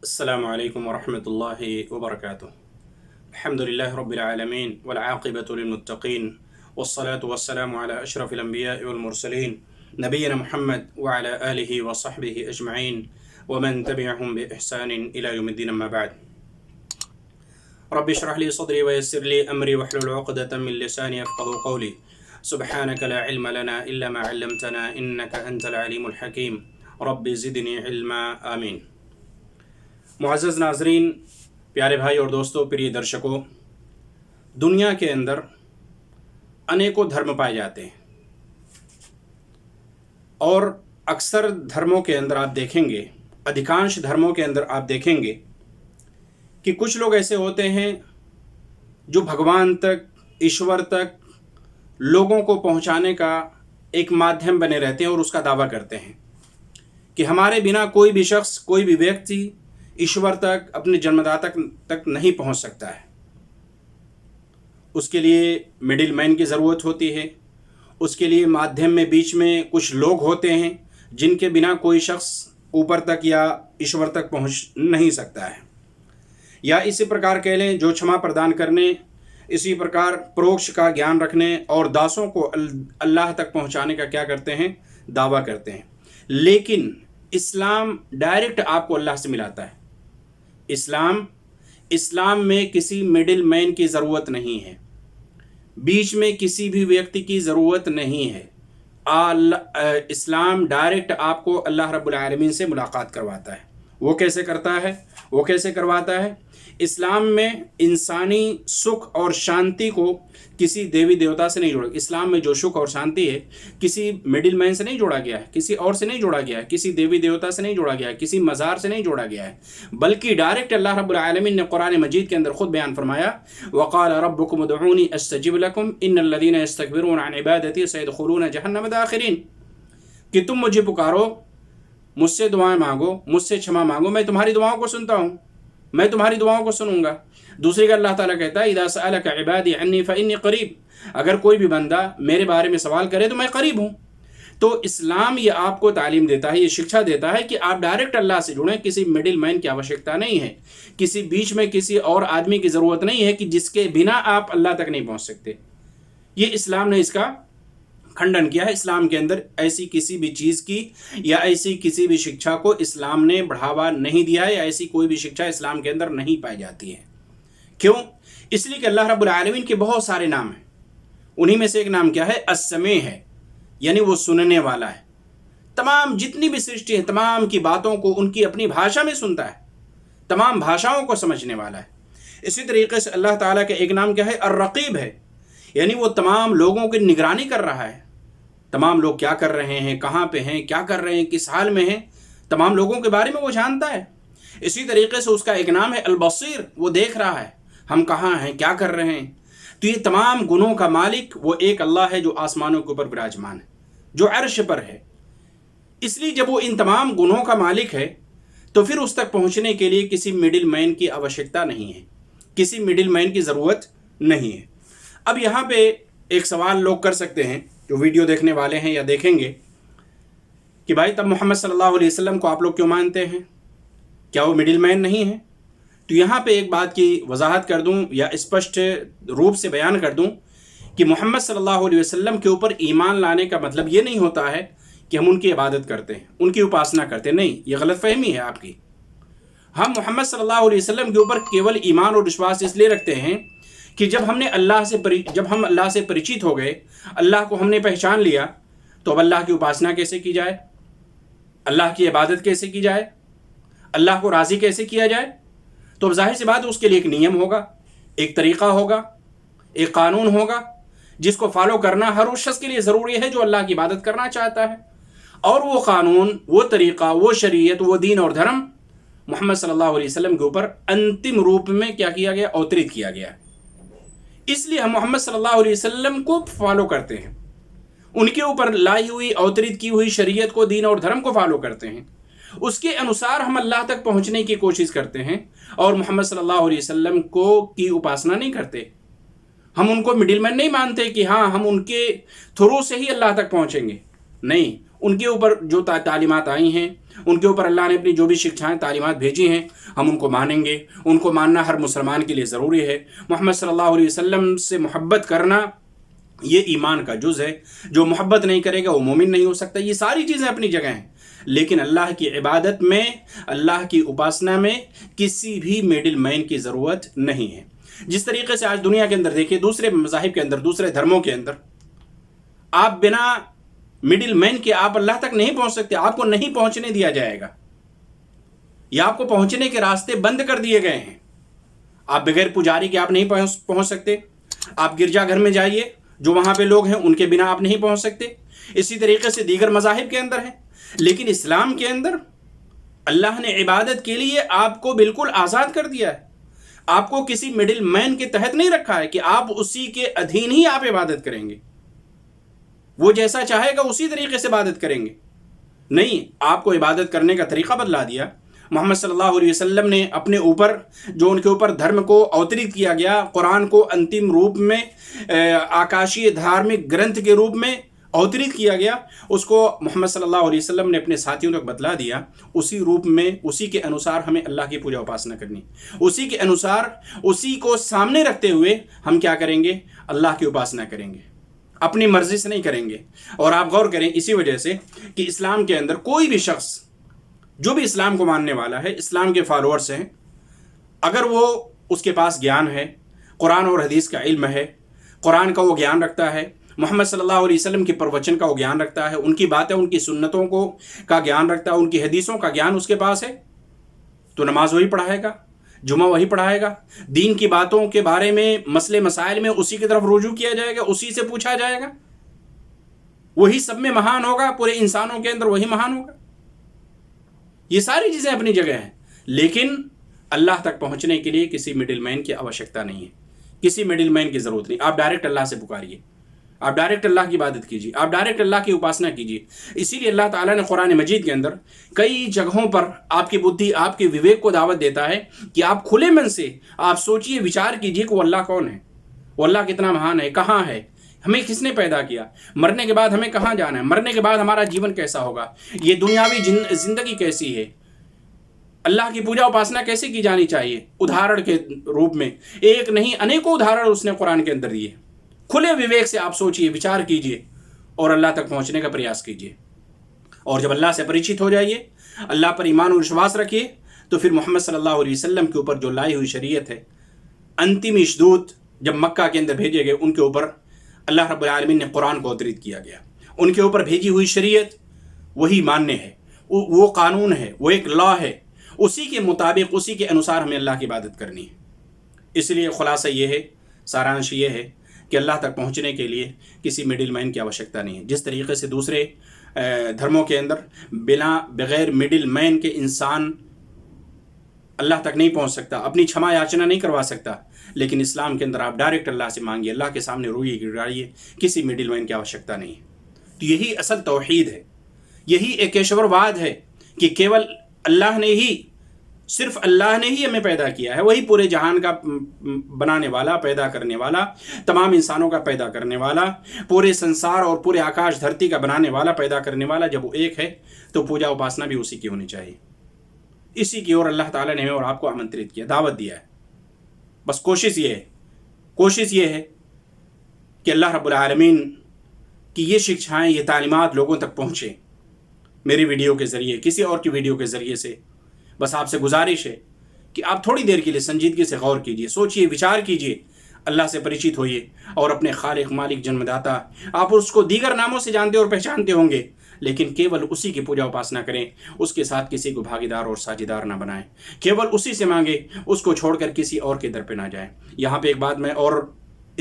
अस्सलामु अलैकुम वरहमतुल्लाहि वबरकातुह। अल्हम्दुलिल्लाहि रब्बिल आलमीन वल आक़िबतु लिल मुत्तक़ीन वस्सलातु वस्सलामु अला अशरफिल अंबियाइ वल मुरसलीन नबिय्यिना मुहम्मद व अला आलिहि व सहबिहि अजमईन व मन तबिअहुम बि इहसानिन इला यौमिद्दीन अम्मा बअद। रब्बि इश्रह ली सदरी व यस्सिर ली अमरी वहलुल उक़दतम मिन लिसानी यफ़क़हू क़ौली। सुब्हानक ला इल्म लना इल्ला मा अल्लमतना इन्नका अंतल अलीमुल हकीम। रब्बि ज़िदनी इल्मा। आमीन। मुअज़्ज़ज़ नाज़रीन, प्यारे भाई और दोस्तों, प्रिय दर्शकों, दुनिया के अंदर अनेकों धर्म पाए जाते हैं और अक्सर धर्मों के अंदर आप देखेंगे, अधिकांश धर्मों के अंदर आप देखेंगे कि कुछ लोग ऐसे होते हैं जो भगवान तक, ईश्वर तक लोगों को पहुंचाने का एक माध्यम बने रहते हैं और उसका दावा करते हैं कि हमारे बिना कोई भी शख्स, कोई भी व्यक्ति ईश्वर तक, अपने जन्मदाता तक नहीं पहुंच सकता है। उसके लिए मिडिल मैन की ज़रूरत होती है। उसके लिए माध्यम में बीच में कुछ लोग होते हैं जिनके बिना कोई शख्स ऊपर तक या ईश्वर तक पहुंच नहीं सकता है। या इसी प्रकार कह लें, जो क्षमा प्रदान करने, इसी प्रकार परोक्ष का ज्ञान रखने और दासों को अल्लाह तक पहुंचाने का क्या करते हैं, दावा करते हैं। लेकिन इस्लाम डायरेक्ट आपको अल्लाह से मिलाता है। इस्लाम में किसी मिडिल मैन की ज़रूरत नहीं है, बीच में किसी भी व्यक्ति की ज़रूरत नहीं है। इस्लाम डायरेक्ट आपको अल्लाह रब्बुल आलमीन से मुलाकात करवाता है। वो कैसे करता है, वो कैसे करवाता है? इस्लाम में इंसानी सुख और शांति को किसी देवी देवता से नहीं जोड़ा। इस्लाम में जो सुख और शांति है किसी मिडिल मैन से नहीं जोड़ा गया है, किसी और से नहीं जोड़ा गया है, किसी देवी देवता से नहीं जोड़ा गया है, किसी मज़ार से नहीं जोड़ा गया है, बल्कि डायरेक्ट अल्लाह रब्बुल आलमीन ने कुरान मजीद के अंदर खुद बयान फरमाया, वक़ाल रब्बुकुम उदऊनी अस्तजिब लकुम इन्नल लज़ीना यस्तकबिरून अन इबादती सयदखुलून जहन्नम दाखिरीन, कि तुम मुझे पुकारो, मुझसे दुआएं मांगो, मुझसे क्षमा मांगो, मैं तुम्हारी दुआओं को सुनता हूँ, मैं तुम्हारी दुआओं को सुनूंगा। दूसरी का अल्लाह ताला कहता है, इज़ा सअलक इबादी अन्नी फ़इन्नी क़रीब, अगर कोई भी बंदा मेरे बारे में सवाल करे तो मैं करीब हूँ। तो इस्लाम ये आपको तालीम देता है, ये शिक्षा देता है कि आप डायरेक्ट अल्लाह से जुड़ें। किसी मिडिल मैन की आवश्यकता नहीं है, किसी बीच में किसी और आदमी की ज़रूरत नहीं है कि जिसके बिना आप अल्लाह तक नहीं पहुँच सकते। ये इस्लाम ने इसका खंडन किया है। इस्लाम के अंदर ऐसी किसी भी चीज़ की या ऐसी किसी भी शिक्षा को इस्लाम ने बढ़ावा नहीं दिया है, या ऐसी कोई भी शिक्षा इस्लाम के अंदर नहीं पाई जाती है। क्यों? इसलिए कि अल्लाह रब्बुल आलमीन के बहुत सारे नाम हैं। उन्हीं में से एक नाम क्या है? अस्समी है, यानी वो सुनने वाला है। तमाम जितनी भी सृष्टि है, तमाम की बातों को उनकी अपनी भाषा में सुनता है, तमाम भाषाओं को समझने वाला है। इसी तरीके से अल्लाह ताला का एक नाम क्या है? अर्रक़ीब है, यानी वो तमाम लोगों की निगरानी कर रहा है। तमाम लोग क्या कर रहे हैं, कहाँ पे हैं, क्या कर रहे हैं, किस हाल में हैं, तमाम लोगों के बारे में वो जानता है। इसी तरीके से उसका एक नाम है अल-बसीर, वो देख रहा है हम कहाँ हैं, क्या कर रहे हैं। तो ये तमाम गुणों का मालिक वो एक अल्लाह है जो आसमानों के ऊपर विराजमान है, जो अर्श पर है। इसलिए जब वो इन तमाम गुणों का मालिक है तो फिर उस तक पहुँचने के लिए किसी मिडिल मैन की आवश्यकता नहीं है, किसी मिडिल मैन की ज़रूरत नहीं है। अब यहाँ पे एक सवाल लोग कर सकते हैं, जो वीडियो देखने वाले हैं या देखेंगे, कि भाई तब मोहम्मद सल्लल्लाहु अलैहि वसल्लम को आप लोग क्यों मानते हैं? क्या वो मिडिल मैन नहीं है? तो यहाँ पे एक बात की वजाहत कर दूँ या स्पष्ट रूप से बयान कर दूँ कि मोहम्मद सल्लल्लाहु अलैहि वसल्लम के ऊपर ईमान लाने का मतलब ये नहीं होता है कि हम उनकी इबादत करते हैं, उनकी उपासना करते हैं। नहीं, ये गलत फहमी है आपकी। हम मोहम्मद सल्लल्लाहु अलैहि वसल्लम के ऊपर केवल ईमान और विश्वास इसलिए रखते हैं कि जब हम अल्लाह से परिचित हो गए, अल्लाह को हमने पहचान लिया, तो अब अल्लाह की उपासना कैसे की जाए, अल्लाह की इबादत कैसे की जाए, अल्लाह को राज़ी कैसे किया जाए। तो अब जाहिर सी बात है उसके लिए एक नियम होगा, एक तरीक़ा होगा, एक कानून होगा, जिसको फॉलो करना हर उस शख्स के लिए ज़रूरी है जो अल्लाह की इबादत करना चाहता है। और वो कानून, वो तरीक़ा, वो शरीयत, वो दीन और धर्म मोहम्मद सल्लल्लाहु अलैहि वसल्लम के ऊपर अंतिम रूप में क्या किया गया? अवतरित किया गया। इसलिए हम मोहम्मद सल्लल्लाहु अलैहि वसल्लम को फॉलो करते हैं, उनके ऊपर लाई हुई, अवतरित की हुई शरीयत को, दीन और धर्म को फॉलो करते हैं। उसके अनुसार हम अल्लाह तक पहुंचने की कोशिश करते हैं और मोहम्मद सल्लल्लाहु अलैहि वसल्लम को की उपासना नहीं करते। हम उनको मिडिल मैन नहीं मानते कि हाँ हम उनके थ्रू से ही अल्लाह तक पहुंचेंगे। नहीं, उनके ऊपर जो तालीमात आई हैं, उनके ऊपर अल्लाह ने अपनी जो भी शिक्षाएं तालीमात भेजी हैं, हम उनको मानेंगे। उनको मानना हर मुसलमान के लिए ज़रूरी है। मोहम्मद सल्लल्लाहु अलैहि वसल्लम से मोहब्बत करना ये ईमान का जुज़ है। जो मोहब्बत नहीं करेगा वो मोमिन नहीं हो सकता। ये सारी चीज़ें अपनी जगह हैं, लेकिन अल्लाह की इबादत में, अल्लाह की उपासना में किसी भी मिडिल मैन की ज़रूरत नहीं है। जिस तरीके से आज दुनिया के अंदर देखिए, दूसरे मज़ाहिब के अंदर, दूसरे धर्मों के अंदर, आप बिना मिडिल मैन के आप अल्लाह तक नहीं पहुंच सकते। आपको नहीं पहुंचने दिया जाएगा, या आपको पहुंचने के रास्ते बंद कर दिए गए हैं। आप बगैर पुजारी के आप नहीं पहुंच सकते। आप गिरजाघर में जाइए, जो वहां पे लोग हैं उनके बिना आप नहीं पहुंच सकते। इसी तरीके से दीगर मज़ाहिब के अंदर है। लेकिन इस्लाम के अंदर अल्लाह ने इबादत के लिए आपको बिल्कुल आज़ाद कर दिया है। आपको किसी मिडिल मैन के तहत नहीं रखा है कि आप उसी के अधीन ही आप इबादत करेंगे, वो जैसा चाहेगा उसी तरीके से इबादत करेंगे। नहीं, आपको इबादत करने का तरीका बदला दिया। मोहम्मद सल्लल्लाहु अलैहि वसल्लम ने अपने ऊपर जो उनके ऊपर धर्म को अवतरित किया गया, कुरान को अंतिम रूप में आकाशीय धार्मिक ग्रंथ के रूप में अवतरित किया गया, उसको मोहम्मद सल्लल्लाहु अलैहि वसल्लम ने अपने साथियों तक बतला दिया। उसी रूप में, उसी के अनुसार हमें अल्लाह की पूजा उपासना करनी। उसी के अनुसार, उसी को सामने रखते हुए हम क्या करेंगे? अल्लाह की उपासना करेंगे, अपनी मर्जी से नहीं करेंगे। और आप गौर करें इसी वजह से कि इस्लाम के अंदर कोई भी शख्स जो भी इस्लाम को मानने वाला है, इस्लाम के फॉलोअर्स हैं, अगर वो उसके पास ज्ञान है, कुरान और हदीस का इल्म है, कुरान का वो ज्ञान रखता है, मोहम्मद सल्लल्लाहु अलैहि वसल्लम के प्रवचन का वो ज्ञान रखता है, उनकी बातें, उनकी सुन्नतों को का ज्ञान रखता है, उनकी हदीसों का ज्ञान उसके पास है, तो नमाज वही पढ़ाएगा, जुमा वही पढ़ाएगा, दीन की बातों के बारे में, मसले मसाइल में उसी की तरफ रुजू किया जाएगा, उसी से पूछा जाएगा। वही सब में महान होगा, पूरे इंसानों के अंदर वही महान होगा। ये सारी चीज़ें अपनी जगह हैं, लेकिन अल्लाह तक पहुंचने के लिए किसी मिडिल मैन की आवश्यकता नहीं है, किसी मिडिल मैन की ज़रूरत नहीं। आप डायरेक्ट अल्लाह से पुकारिए, आप डायरेक्ट अल्लाह की इबादत कीजिए, आप डायरेक्ट अल्लाह की उपासना कीजिए। इसीलिए अल्लाह ताला ने कुरान मजीद के अंदर कई जगहों पर आपकी बुद्धि, आपके विवेक को दावत देता है कि आप खुले मन से आप सोचिए, विचार कीजिए कि वो अल्लाह कौन है, वो अल्लाह कितना महान है, कहाँ है, हमें किसने पैदा किया, मरने के बाद हमें कहाँ जाना है, मरने के बाद हमारा जीवन कैसा होगा, ये दुनियावी जिंदगी कैसी है, अल्लाह की पूजा उपासना कैसे की जानी चाहिए। उदाहरण के रूप में, एक नहीं अनेकों उदाहरण उसने कुरान के अंदर दिए। खुले विवेक से आप सोचिए, विचार कीजिए और अल्लाह तक पहुंचने का प्रयास कीजिए। और जब अल्लाह से परिचित हो जाइए, अल्लाह पर ईमान और विश्वास रखिए, तो फिर मोहम्मद सल्लल्लाहु अलैहि वसल्लम के ऊपर जो लाई हुई शरीयत है, अंतिम इशदूत जब मक्का के अंदर भेजे गए, उनके ऊपर अल्लाह रब्बुल आलमीन ने कुरान को अवतरित किया गया। उनके ऊपर भेजी हुई शरीयत वही मान्य है, वो कानून है, वो एक लॉ है, उसी के मुताबिक, उसी के अनुसार हमें अल्लाह की इबादत करनी है। इसलिए खुलासा ये है, सारांश ये है कि अल्लाह तक पहुँचने के लिए किसी मिडिल मैन की आवश्यकता नहीं है। जिस तरीके से दूसरे धर्मों के अंदर बग़ैर मिडिल मैन के इंसान अल्लाह तक नहीं पहुँच सकता, अपनी क्षमा याचना नहीं करवा सकता, लेकिन इस्लाम के अंदर आप डायरेक्ट अल्लाह से मांगिए, अल्लाह के सामने रोइए, गिड़ाइए, किसी मिडिल मैन की आवश्यकता नहीं है। तो यही असल तौहीद है, यही एकेश्वरवाद है कि केवल अल्लाह ने ही, सिर्फ अल्लाह ने ही हमें पैदा किया है, वही पूरे जहान का बनाने वाला, पैदा करने वाला, तमाम इंसानों का पैदा करने वाला, पूरे संसार और पूरे आकाश धरती का बनाने वाला, पैदा करने वाला। जब वो एक है तो पूजा उपासना भी उसी की होनी चाहिए। इसी की ओर अल्लाह ताला ने हमें और आपको आमंत्रित किया, दावत दिया है। बस कोशिश ये है कि अल्लाह रब्बुल आलमीन की ये शिक्षाएँ, ये तालीमात लोगों तक पहुँचे, मेरी वीडियो के ज़रिए, किसी और की वीडियो के ज़रिए से। बस आपसे गुजारिश है कि आप थोड़ी देर के लिए संजीदगी से गौर कीजिए, सोचिए, विचार कीजिए, अल्लाह से परिचित होइए और अपने खालिक, मालिक, जन्मदाता, आप उसको दीगर नामों से जानते और पहचानते होंगे, लेकिन केवल उसी की पूजा उपासना करें, उसके साथ किसी को भागीदार और साझेदार ना बनाएं, केवल उसी से मांगे, उसको छोड़कर किसी और के दर पे ना जाएं। यहाँ पे एक बात मैं और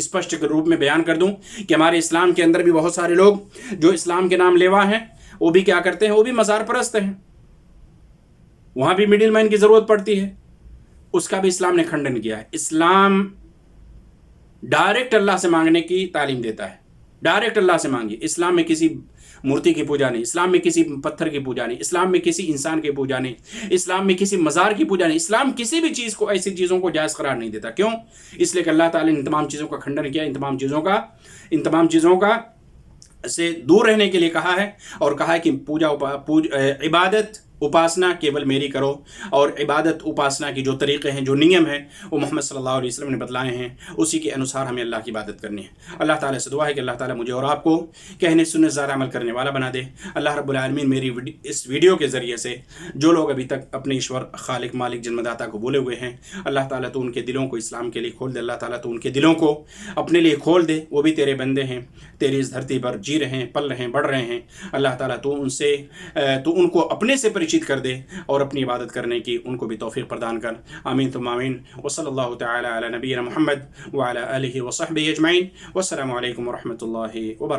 स्पष्ट रूप में बयान कर दूं कि हमारे इस्लाम के अंदर भी बहुत सारे लोग जो इस्लाम के नाम लेवा हैं, वो भी क्या करते हैं, वो भी मज़ार परस्त हैं। वहाँ भी मिडिल मैन की ज़रूरत पड़ती है, उसका भी इस्लाम ने खंडन किया है। इस्लाम डायरेक्ट अल्लाह से मांगने की तालीम देता है, डायरेक्ट अल्लाह से मांगिए। इस्लाम में किसी मूर्ति की पूजा नहीं, इस्लाम में किसी पत्थर की पूजा नहीं, इस्लाम में किसी इंसान की पूजा नहीं, इस्लाम में किसी मज़ार की पूजा नहीं। इस्लाम किसी भी चीज़ को, ऐसी चीज़ों को जायज़ करार नहीं देता। क्यों? इसलिए कि अल्लाह ताला ने इन तमाम चीज़ों का खंडन किया, इन तमाम चीज़ों का से दूर रहने के लिए कहा है, और कहा है कि इबादत उपासना केवल मेरी करो, और इबादत उपासना की जो तरीक़े हैं, जो नियम हैं, वो मोहम्मद सल्लल्लाहु अलैहि वसल्लम ने बतलाए हैं, उसी के अनुसार हमें अल्लाह की इबादत करनी है। अल्लाह ताला से दुआ है कि अल्लाह ताला मुझे और आपको कहने सुनने ज़्यादा अमल करने वाला बना दे। अल्लाह रब्बुल आलमीन मेरी इस वीडियो के ज़रिए से जो लोग अभी तक अपने ईश्वर खालिक मालिक जन्मदाता को भूले हुए हैं, अल्लाह ताला तो उनके दिलों को इस्लाम के लिए खोल दे। अल्लाह ताला तो उनके दिलों को अपने लिए खोल दे। वो भी तेरे बंदे हैं, तेरी इस धरती पर जी रहे हैं, पल रहे हैं, बढ़ रहे हैं। अल्लाह ताला तो उनको अपने से परिचित कर दे और अपनी इबादत करने की उनको भी तौफीक प्रदान कर। आमीन तुम आमीन। वसल्लल्लाहु तआला अला नबीना मुहम्मद व अला आलिहि व सहबिहि अजमईन। वस्सलामु अलैकुम व रहमतुल्लाहि व बरकातुहू।